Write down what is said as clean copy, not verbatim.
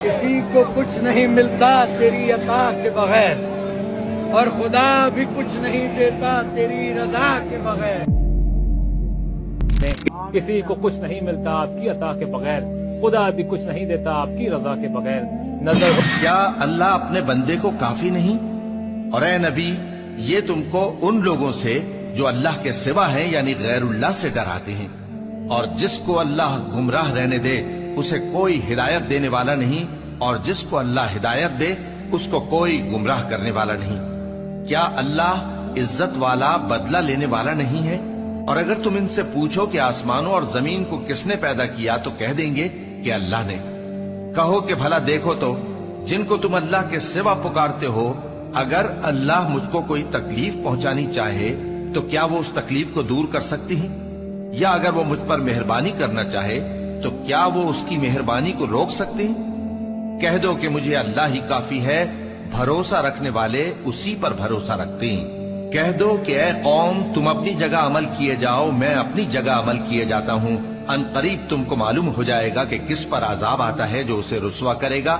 किसी को कुछ नहीं मिलता तेरी अता के बगैर और खुदा भी कुछ नहीं देता तेरी रजा के बगैर। किसी को कुछ नहीं मिलता आपकी अता के बगैर, खुदा भी कुछ नहीं देता आपकी रजा के बगैर। नजर क्या अल्लाह अपने बंदे को काफी नहीं? और ए नबी, ये तुमको उन लोगों से जो अल्लाह के सिवा हैं यानी गैरुल्लाह से डराते हैं, और जिसको अल्लाह गुमराह रहने दे उसे कोई हिदायत देने वाला नहीं, और जिसको अल्लाह हिदायत दे उसको कोई गुमराह करने वाला नहीं। क्या अल्लाह इज्जत वाला, बदला लेने वाला नहीं है? और अगर तुम इनसे पूछो कि आसमानों और जमीन को किसने पैदा किया तो कह देंगे कि अल्लाह ने। कहो कि भला देखो तो, जिनको तुम अल्लाह के सिवा पुकारते हो, अगर अल्लाह मुझको कोई तकलीफ पहुंचानी चाहे तो क्या वो उस तकलीफ को दूर कर सकती हैं? या अगर वो मुझ पर मेहरबानी करना चाहे तो क्या वो उसकी मेहरबानी को रोक सकते हैं? कह दो कि मुझे अल्लाह ही काफी है, भरोसा रखने वाले उसी पर भरोसा रखते हैं। कह दो कि ऐ कौम, तुम अपनी जगह अमल किए जाओ, मैं अपनी जगह अमल किए जाता हूँ। अनकरीब तुमको मालूम हो जाएगा कि किस पर अजाब आता है जो उसे रुसवा करेगा